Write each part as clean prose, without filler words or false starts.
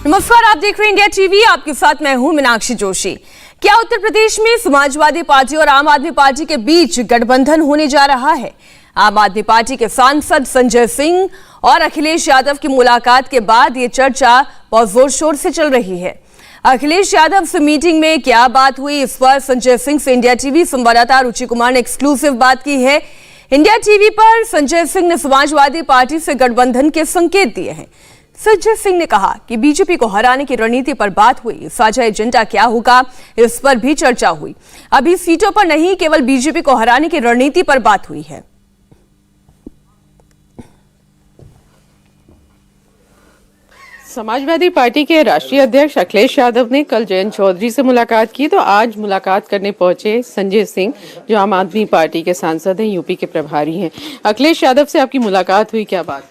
नमस्कार, आप देख रहे हैं इंडिया टीवी। आपके साथ मैं हूं मीनाक्षी जोशी। क्या उत्तर प्रदेश में समाजवादी पार्टी और आम आदमी पार्टी के बीच गठबंधन होने जा रहा है? आम आदमी पार्टी के सांसद संजय सिंह और अखिलेश यादव की मुलाकात के बाद ये चर्चा बहुत जोर शोर से चल रही है। अखिलेश यादव से मीटिंग में क्या बात हुई, इस पर संजय सिंह से इंडिया टीवी संवाददाता रुचि कुमार ने एक्सक्लूसिव बात की है। इंडिया टीवी पर संजय सिंह ने समाजवादी पार्टी से गठबंधन के संकेत दिए हैं। संजय सिंह ने कहा कि बीजेपी को हराने की रणनीति पर बात हुई, साझा एजेंडा क्या होगा इस पर भी चर्चा हुई। अभी सीटों पर नहीं, केवल बीजेपी को हराने की रणनीति पर बात हुई है। समाजवादी पार्टी के राष्ट्रीय अध्यक्ष अखिलेश यादव ने कल जयंत चौधरी से मुलाकात की, तो आज मुलाकात करने पहुंचे संजय सिंह, जो आम आदमी पार्टी के सांसद हैं, यूपी के प्रभारी हैं। अखिलेश यादव से आपकी मुलाकात हुई, क्या बात हुई?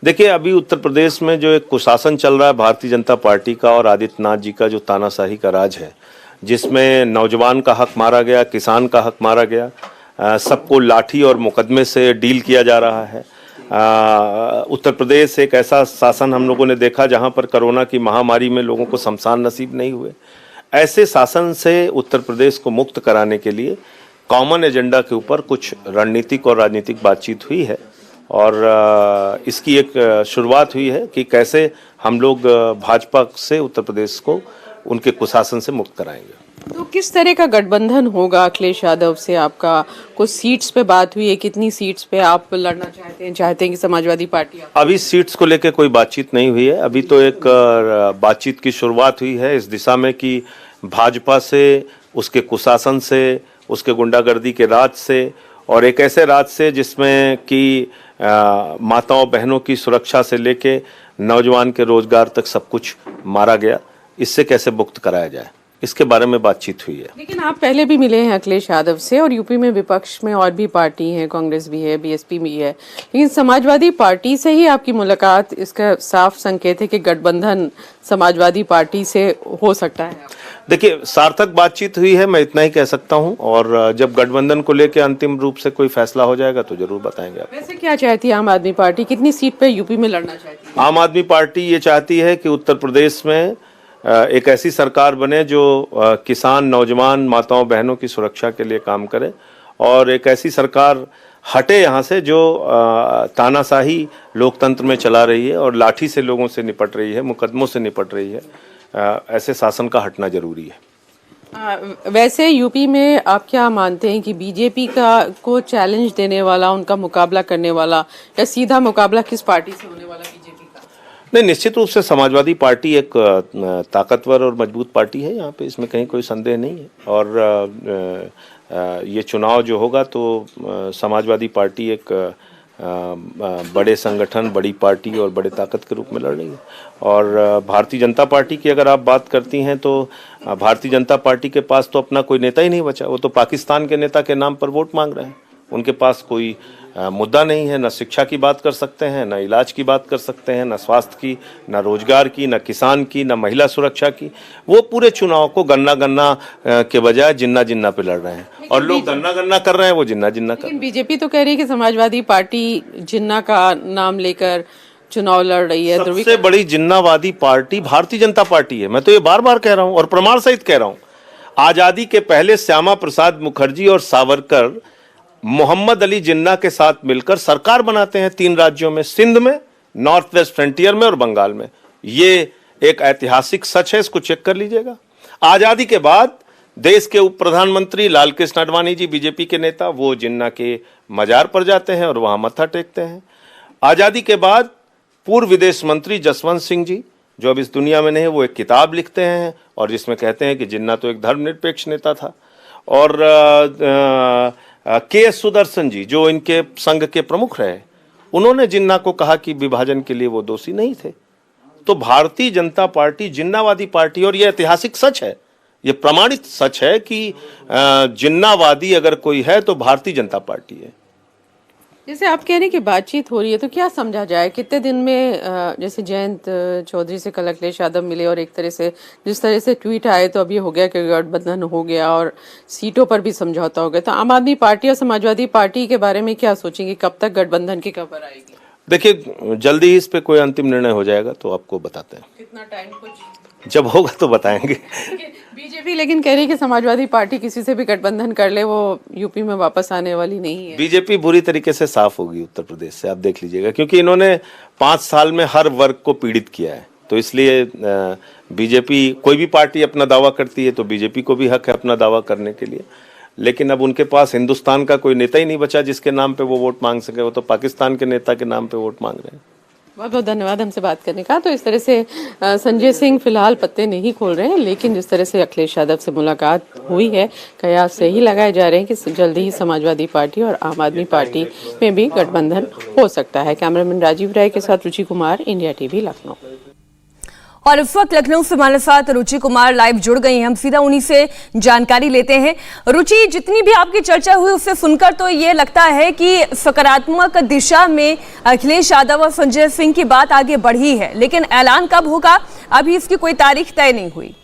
देखिए, अभी उत्तर प्रदेश में जो एक कुशासन चल रहा है भारतीय जनता पार्टी का और आदित्यनाथ जी का, जो तानाशाही का राज है, जिसमें नौजवान का हक मारा गया, किसान का हक मारा गया, सबको लाठी और मुकदमे से डील किया जा रहा है। उत्तर प्रदेश एक ऐसा शासन हम लोगों ने देखा जहां पर कोरोना की महामारी में लोगों को शमशान नसीब नहीं हुए। ऐसे शासन से उत्तर प्रदेश को मुक्त कराने के लिए कॉमन एजेंडा के ऊपर कुछ रणनीतिक और राजनीतिक बातचीत हुई है और इसकी एक शुरुआत हुई है कि कैसे हम लोग भाजपा से उत्तर प्रदेश को उनके कुशासन से मुक्त कराएंगे। तो किस तरह का गठबंधन होगा अखिलेश यादव से? आपका कुछ सीट्स पे बात हुई है, कितनी सीट्स पे आप लड़ना चाहते हैं कि समाजवादी पार्टी? अभी सीट्स को लेकर कोई बातचीत नहीं हुई है। अभी तो एक बातचीत की शुरुआत हुई है इस दिशा में कि भाजपा से, उसके कुशासन से, उसके गुंडागर्दी के राज से और एक ऐसे राज से जिसमें कि माताओं बहनों की सुरक्षा से लेके नौजवान के रोजगार तक सब कुछ मारा गया, इससे कैसे मुक्त कराया जाए, इसके बारे में बातचीत हुई है। लेकिन आप पहले भी मिले हैं अखिलेश यादव से और यूपी में विपक्ष में और भी पार्टी हैं, कांग्रेस भी है, बीएसपी भी है, लेकिन समाजवादी पार्टी से ही आपकी मुलाकात, इसका साफ संकेत है कि गठबंधन समाजवादी पार्टी से हो सकता है। देखिए, सार्थक बातचीत हुई है, मैं इतना ही कह सकता हूं, और जब गठबंधन को लेकर अंतिम रूप से कोई फैसला हो जाएगा तो जरूर बताएंगे आप। वैसे क्या चाहती है आम आदमी पार्टी, कितनी सीट पे यूपी में लड़ना चाहती है? आम आदमी पार्टी ये चाहती है कि उत्तर प्रदेश में एक ऐसी सरकार बने जो किसान, नौजवान, माताओं बहनों की सुरक्षा के लिए काम करे और एक ऐसी सरकार हटे यहाँ से जो तानाशाही लोकतंत्र में चला रही है और लाठी से लोगों से निपट रही है, मुकदमों से निपट रही है। ऐसे शासन का हटना जरूरी है। वैसे यूपी में आप क्या मानते हैं कि बीजेपी को चैलेंज देने वाला, उनका मुकाबला करने वाला या सीधा मुकाबला किस पार्टी से होने वाला बीजेपी का? नहीं, निश्चित रूप से समाजवादी पार्टी एक ताकतवर और मजबूत पार्टी है यहाँ पे, इसमें कहीं कोई संदेह नहीं है। और ये चुनाव जो होगा तो समाजवादी पार्टी एक बड़े संगठन, बड़ी पार्टी और बड़े ताकत के रूप में लड़ रही है। और भारतीय जनता पार्टी की अगर आप बात करती हैं तो भारतीय जनता पार्टी के पास तो अपना कोई नेता ही नहीं बचा। वो तो पाकिस्तान के नेता के नाम पर वोट मांग रहे हैं। उनके पास कोई मुद्दा नहीं है, न शिक्षा की बात कर सकते हैं, न इलाज की बात कर सकते हैं, न स्वास्थ्य की, न रोजगार की, न किसान की, न महिला सुरक्षा की। वो पूरे चुनाव को गन्ना गन्ना के बजाय जिन्ना जिन्ना पे लड़ रहे हैं और लोग गन्ना गन्ना कर रहे हैं, वो जिन्ना जिन्ना कर रहे हैं। बीजेपी तो कह रही है कि समाजवादी पार्टी जिन्ना का नाम लेकर चुनाव लड़ रही है। सबसे बड़ी जिन्नावादी पार्टी भारतीय जनता पार्टी है। मैं तो ये बार बार कह रहा हूँ और प्रमाण सहित कह रहा हूँ। आजादी के पहले श्यामा प्रसाद मुखर्जी और सावरकर मोहम्मद अली जिन्ना के साथ मिलकर सरकार बनाते हैं 3 राज्यों में, सिंध में, नॉर्थ वेस्ट फ्रंटियर में और बंगाल में। ये एक ऐतिहासिक सच है, इसको चेक कर लीजिएगा। आजादी के बाद देश के उप प्रधानमंत्री लाल कृष्ण आडवाणी जी, बीजेपी के नेता, वो जिन्ना के मजार पर जाते हैं और वहां मत्था टेकते हैं। आजादी के बाद पूर्व विदेश मंत्री जसवंत सिंह जी, जो अब इस दुनिया में नहीं है, वो एक किताब लिखते हैं और जिसमें कहते हैं कि जिन्ना तो एक धर्मनिरपेक्ष नेता था। और के सुदर्शन जी, जो इनके संघ के प्रमुख रहे, उन्होंने जिन्ना को कहा कि विभाजन के लिए वो दोषी नहीं थे। तो भारतीय जनता पार्टी जिन्नावादी पार्टी, और ये ऐतिहासिक सच है, ये प्रमाणित सच है कि जिन्नावादी अगर कोई है तो भारतीय जनता पार्टी है। जैसे आप कह रहे हैं कि बातचीत हो रही है, तो क्या समझा जाए कितने दिन में? जैसे जयंत चौधरी से कल अखिलेश यादव मिले और एक तरह से जिस तरह से ट्वीट आए तो अब ये हो गया कि गठबंधन हो गया और सीटों पर भी समझौता हो गया। तो आम आदमी पार्टी और समाजवादी पार्टी के बारे में क्या सोचेंगे, कब तक गठबंधन की खबर आएगी? देखिए जल्दी ही इस पे कोई अंतिम निर्णय हो जाएगा तो आपको बताते हैं। कितना टाइम कुछ जब होगा तो बताएंगे। बीजेपी लेकिन कह रही है कि समाजवादी पार्टी किसी से भी गठबंधन कर ले, वो यूपी में वापस आने वाली नहीं है। बीजेपी बुरी तरीके से साफ होगी उत्तर प्रदेश से, आप देख लीजिएगा, क्योंकि इन्होंने 5 साल में हर वर्ग को पीड़ित किया है। तो इसलिए बीजेपी, कोई भी पार्टी अपना दावा करती है तो बीजेपी को भी हक है अपना दावा करने के लिए, लेकिन अब उनके पास हिंदुस्तान का कोई नेता ही नहीं बचा जिसके नाम पे वो वोट मांग सके। वो तो पाकिस्तान के नेता के नाम पे वोट मांग रहे हैं। बहुत बहुत धन्यवाद हमसे बात करने का। तो इस तरह से संजय सिंह फिलहाल पत्ते नहीं खोल रहे हैं, लेकिन जिस तरह से अखिलेश यादव से मुलाकात हुई है, कयास सही लगाए जा रहे हैं कि जल्दी ही समाजवादी पार्टी और आम आदमी पार्टी में भी गठबंधन हो सकता है। कैमरामैन राजीव राय के साथ रुचि कुमार, इंडिया टीवी, लखनऊ। और इस वक्त लखनऊ से हमारे साथ रुचि कुमार लाइव जुड़ गई हैं। हम सीधा उन्हीं से जानकारी लेते हैं। रुचि, जितनी भी आपकी चर्चा हुई उससे सुनकर तो ये लगता है कि सकारात्मक दिशा में अखिलेश यादव और संजय सिंह की बात आगे बढ़ी है, लेकिन ऐलान कब होगा अभी इसकी कोई तारीख तय नहीं हुई।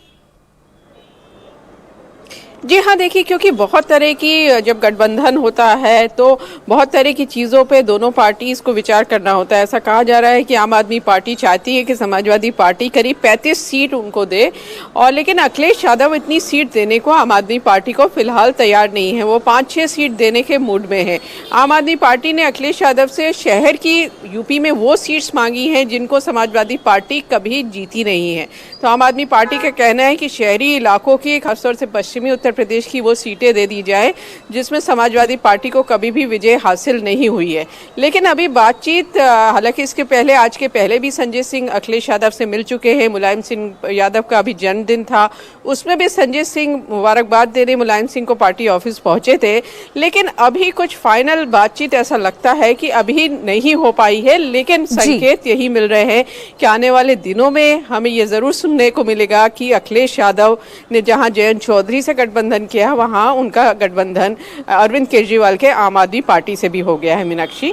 जी हाँ, देखिए, क्योंकि बहुत तरह की जब गठबंधन होता है तो बहुत तरह की चीज़ों पे दोनों पार्टीज को विचार करना होता है। ऐसा कहा जा रहा है कि आम आदमी पार्टी चाहती है कि समाजवादी पार्टी करीब 35 सीट उनको दे, और लेकिन अखिलेश यादव इतनी सीट देने को आम आदमी पार्टी को फिलहाल तैयार नहीं है। वो 5-6 सीट देने के मूड में है। आम आदमी पार्टी ने अखिलेश यादव से शहर की यूपी में वो सीट्स मांगी हैं जिनको समाजवादी पार्टी कभी जीती नहीं है। तो आम आदमी पार्टी का कहना है कि शहरी इलाकों की, खासतौर से पश्चिमी उत्तर प्रदेश की वो सीटें दे दी जाए जिसमें समाजवादी पार्टी को कभी भी विजय हासिल नहीं हुई है। लेकिन अभी बातचीत, हालांकि इसके पहले, आज के पहले भी संजय सिंह अखिलेश यादव से मिल चुके हैं। मुलायम सिंह यादव का अभी जन्मदिन था, उसमें भी संजय सिंह मुबारकबाद देने मुलायम सिंह को पार्टी ऑफिस पहुंचे थे। लेकिन अभी कुछ फाइनल बातचीत ऐसा लगता है कि अभी नहीं हो पाई है, लेकिन संकेत यही मिल रहे हैं कि आने वाले दिनों में हमें ये जरूर सुनने को मिलेगा कि अखिलेश यादव ने जहां जयंत चौधरी से गठबंधन किया, वहां उनका गठबंधन अरविंद केजरीवाल के आम आदमी पार्टी से भी हो गया है। मीनाक्षी,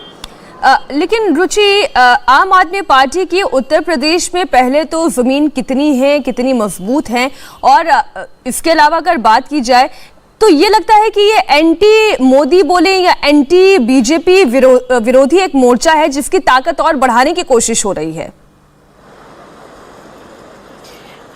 लेकिन रुचि, आम आदमी पार्टी की उत्तर प्रदेश में पहले तो जमीन कितनी है, कितनी मजबूत है, और इसके अलावा अगर बात की जाए तो ये लगता है कि ये एंटी मोदी बोले या एंटी बीजेपी विरोधी एक मोर्चा है जिसकी ताकत और बढ़ाने की कोशिश हो रही है।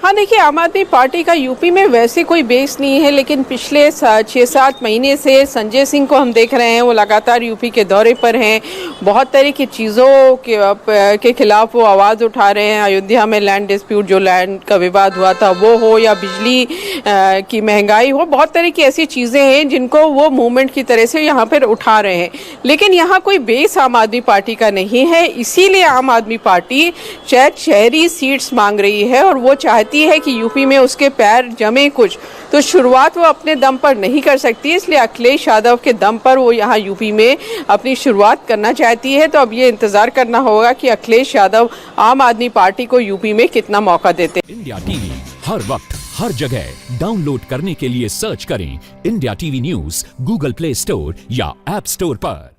हाँ, देखिए, आम आदमी पार्टी का यूपी में वैसे कोई बेस नहीं है, लेकिन पिछले 6-7 महीने से संजय सिंह को हम देख रहे हैं, वो लगातार यूपी के दौरे पर हैं। बहुत तरह की चीज़ों के खिलाफ वो आवाज़ उठा रहे हैं। अयोध्या में लैंड डिस्प्यूट, जो लैंड का विवाद हुआ था वो हो, या बिजली की महंगाई हो, बहुत तरह की ऐसी चीज़ें हैं जिनको वो मूवमेंट की तरह से यहाँ पर उठा रहे हैं। लेकिन यहाँ कोई बेस आम आदमी पार्टी का नहीं है, इसीलिए आम आदमी पार्टी शायद शहरी सीट्स मांग रही है, और वो चाहती है कि यूपी में उसके पैर जमे कुछ, तो शुरुआत वो अपने दम पर नहीं कर सकती, इसलिए अखिलेश यादव के दम पर वो यहाँ यूपी में अपनी शुरुआत करना चाहती है। तो अब ये इंतजार करना होगा कि अखिलेश यादव आम आदमी पार्टी को यूपी में कितना मौका देते। इंडिया टीवी हर वक्त हर जगह डाउनलोड करने के लिए सर्च करें India TV news Google play store या ऐप स्टोर पर।